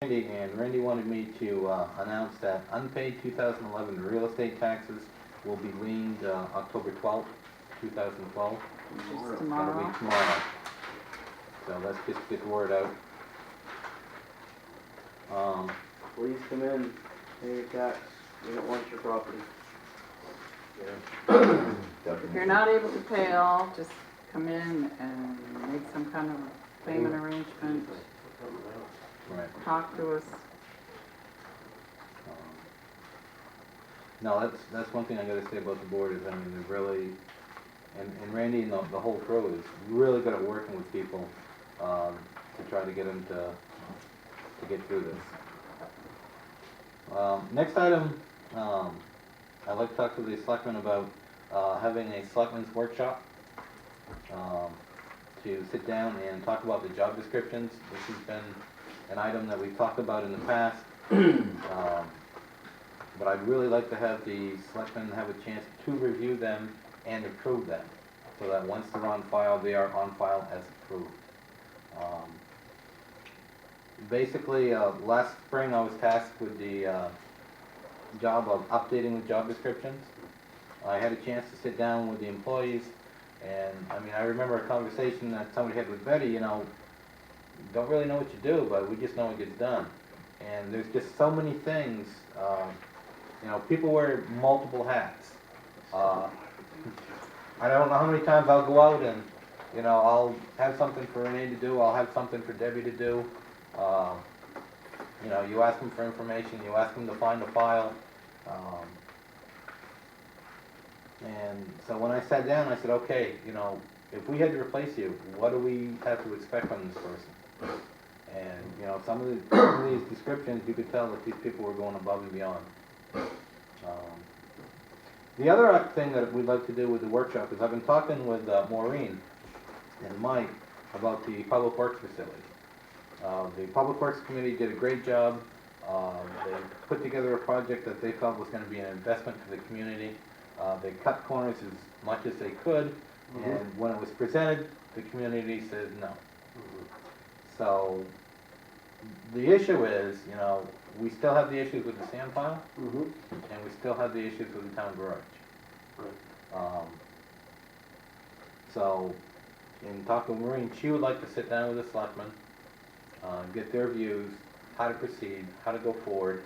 Randy, and Randy wanted me to announce that unpaid 2011 real estate taxes will be leaned October 12th, 2012. Which is That'll tomorrow. be tomorrow. So let's just get the word out. Please come in, pay your tax, we don't want your property. If you're not able to pay all, just come in and make some kind of a payment arrangement, Right. talk to us. No, that's one thing I gotta say about the board is, I mean, they're really, and Randy and the whole crew is really good at working with people to try to get them to get through this. Next item, I'd like to talk to the selectmen about having a selectmen's workshop to sit down and talk about the job descriptions. This has been an item that we've talked about in the past, but I'd really like to have the selectmen have a chance to review them and approve them, so that once they're on file, they are on file as approved. Basically, last spring I was tasked with the job of updating the job descriptions. I had a chance to sit down with the employees, and I mean, I remember a conversation that somebody had with Betty, you know, don't really know what you do, but we just know it gets done. And there's just so many things, you know, people wear multiple hats. I don't know how many times I'll go out and, you know, I'll have something for Renee to do, I'll have something for Debbie to do. You know, you ask them for information, you ask them to find a file. And so when I sat down, I said, okay, you know, if we had to replace you, what do we have to expect from this person? And, you know, some of these descriptions, you could tell that these people were going above and beyond. The other thing that we'd like to do with the workshop is I've been talking with Maureen and Mike about the Public Works facility. The Public Works Committee did a great job. They put together a project that they felt was going to be an investment for the community. They cut corners as much as they could, and when it was presented, the community said no. So the issue is, you know, we still have the issues with the sand pile, and we still have the issues with the town garage. So in talking with Maureen, she would like to sit down with the selectmen, get their views, how to proceed, how to go forward,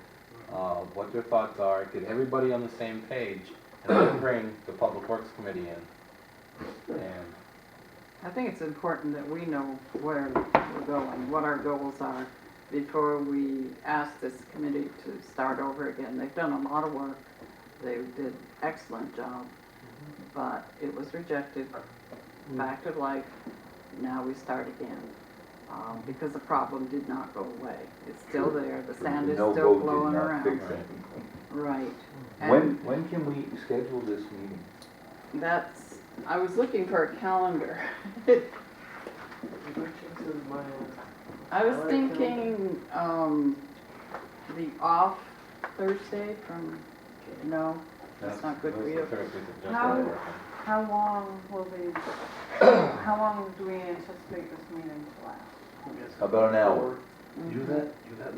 what their thoughts are, get everybody on the same page, and then bring the Public Works Committee in. And I think it's important that we know where we're going, what our goals are, before we ask this committee to start over again. They've done a lot of work. They did an excellent job, but it was rejected. Fact of life, now we start again. Because the problem did not go away. It's still there. The sand is still blowing around. Right. When can we schedule this meeting? That's, I was looking for a calendar. I was thinking, the off Thursday from, no, that's not good for you. How long will how long do we anticipate this meeting to last? About an hour. Do that?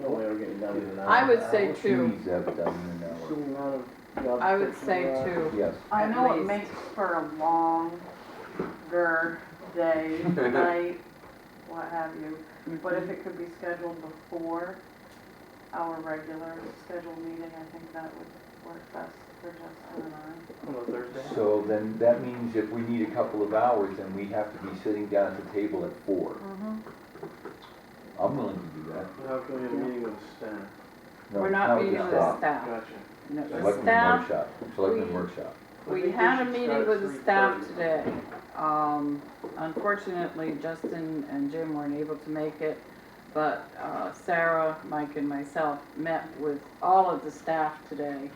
No way we're getting done in an hour. I would say two. Please have it done in an hour. Some amount of job I would description say there. two. Yes. I At know it least. makes for a longer day, night, what have you, but if it could be scheduled before our regular scheduled meeting, I think that would work best for Justin and I. On a Thursday? So then that means if we need a couple of hours, then we have to be sitting down at the table at 4. I'm willing to do that. How can we have a meeting with the staff? No, We're not with meeting with the staff. Gotcha. No, the Selectmen staff, workshop, selectmen we- workshop. I we think had a should meeting start with at the staff 3:30. today. Unfortunately, Justin and Jim weren't able to make it, but Sarah, Mike, and myself met with all of the staff today.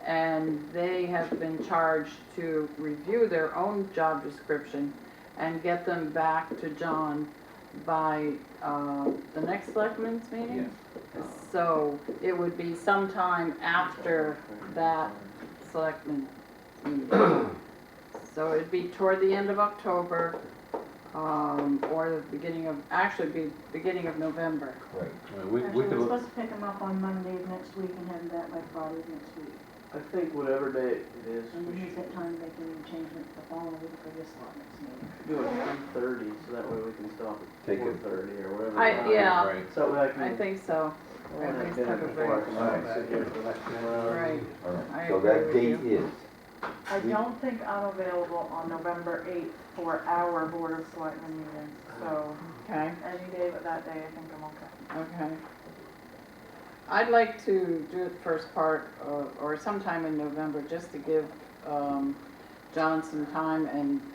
And they have been charged to review their own job description and get them back to John by the next selectmen's meeting. Yes. So it would be sometime after that selectmen meeting. So it'd be toward the end of October, or the beginning of, actually be beginning of November. Right. I mean, we Actually, could we're look. supposed pick them up on Monday of next week and have them back by Friday of next week. I think whatever day it is, And then we he's should got time to make any changements the following week for this selectmen's meeting. do it at 3:30, so that way we can stop Take at it. 4:30 or whatever. I- time. yeah. Right. So that way I can. I think so. have At least dinner have a before I break. come out and sit here for the next 4 hours. Right. All I right, so agree that with date you. is, I don't think I'm available on November 8th for our Board of Selectmen meeting, so Okay, any day but that day, I think I'm okay. okay. I'd like to do it first part or sometime in November, just to give John some time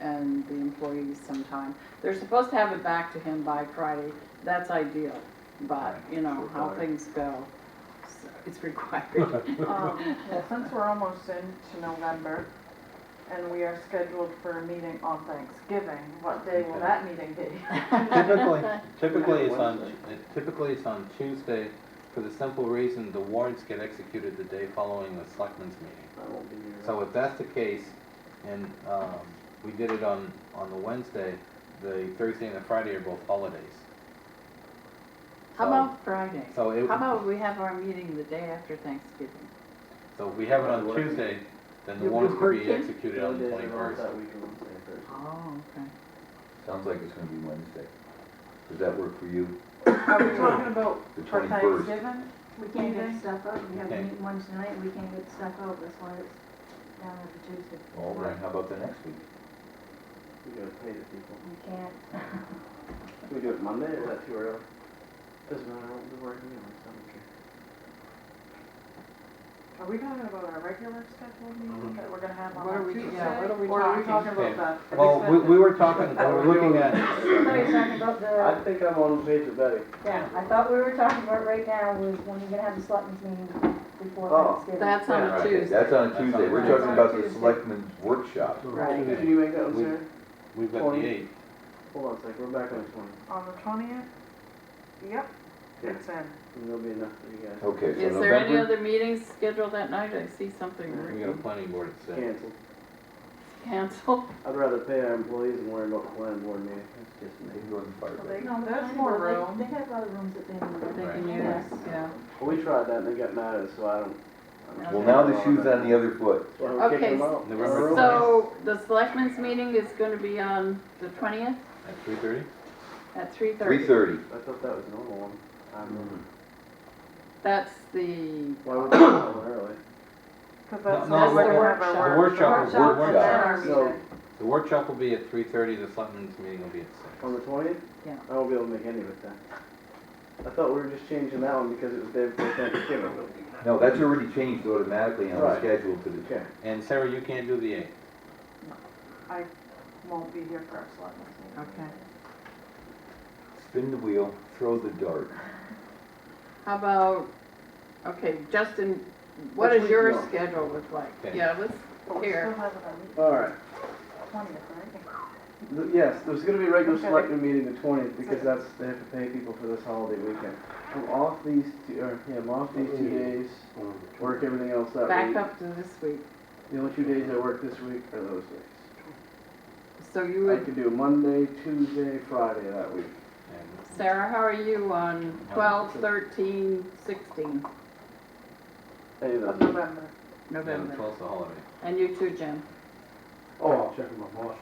and the employees some time. They're supposed to have it back to him by Friday. That's ideal, but you know how things go. So it's required. Well, since we're almost into November and we are scheduled for a meeting on Thanksgiving, what day will Okay. that meeting be? Typically it's on Tuesday, for the simple reason the warrants get executed the day following the selectmen's meeting. I won't be here. So if that's the case, and we did it on the Wednesday, the Thursday and the Friday are both holidays. How So- about Friday? So it, How about we have our meeting the day after Thanksgiving? so if we have it on Working. Tuesday, then the You'll be warrants could be working? executed on the Days are off 21st. that week or Wednesday or Thursday. Oh, okay. sounds like it's gonna be Wednesday. Does that work for you? Are we talking about The for 21st. Thanksgiving? We can't get Meeting? stuff up, we have a Okay. meeting Wednesday night, we can't get stuff out, that's why it's down there for Tuesday. All right, how about the next week? We gotta pay the people. We can't. Can we do it Monday or is that too early? Doesn't matter, I won't be working anyway, so I don't care. Are we talking about our regular scheduled meeting that we're gonna have What are on we- Tuesday? yeah, what are we Or are we talking? talking about the? Well, we were talking, we were looking at, No, he's talking about I the, think I'm on the page with Betty. yeah, I thought we were talking about right now was when you're gonna have the selectmen's meeting before Oh. Thanksgiving. That's on a Right, Tuesday. That's on a That's on Tuesday, we're Tuesday. talking about the Tuesday. selectmen's workshop. Right. Can you make that one, We- Sarah? we've got 20. the 8th. Hold on a second, we're back on the 20th. On the 20th? Yep, it's in. And there'll be enough for you guys. Okay, so Is there any November, other meetings scheduled that night? I see something We got a written. planning board at 6. Canceled. Canceled? I'd rather pay our employees than worry about the planning board meeting. That's just me. they go in the fire Well, break. they- No, the There's planning more board, room. They have other rooms that they need. They can Right. use, yeah. Well, we tried that and they got mad at us, so I don't. Well, now the shoe's on the other foot. That's why we're kicking Okay, them out. November so the selectmen's meeting is gonna be on the 20th At 3:30? at 3:30. 3:30. I thought that was the normal one. That's the, Why would we do that one early? Cause No, that's no, when the we're gonna have workshop. our The workshop is and then workshop. our So- meeting. The workshop will be at 3:30, the selectmen's meeting will be at 6. On the 20th? Yeah. I won't be able to make any of it then. I thought we were just changing that one because it was day before Thanksgiving. No, that's already changed automatically on the Right. schedule to the, Okay. And Sarah, you can't do the 8th. I won't be here for our selectmen's meeting. okay. spin the wheel, throw the dart. How about, okay, Justin, what Which does week your you on? schedule look like? Okay. Yeah, let's, But we Here. still have it on the All right. 20th, right? Yes, there's gonna be a regular Okay. selectmen meeting the 20th because that's, they have to pay people for this holiday weekend. I'm off these two, I'm off these 2 days, work everything else that back week. up to this week. The only 2 days I work this week are those days. So you I would, could do Monday, Tuesday, Friday that week. And Sarah, how are you on 12, 13, 16 Any of Of those. November. the November? 12th's a holiday. And you too, Jim? Oh, I'll check with my boss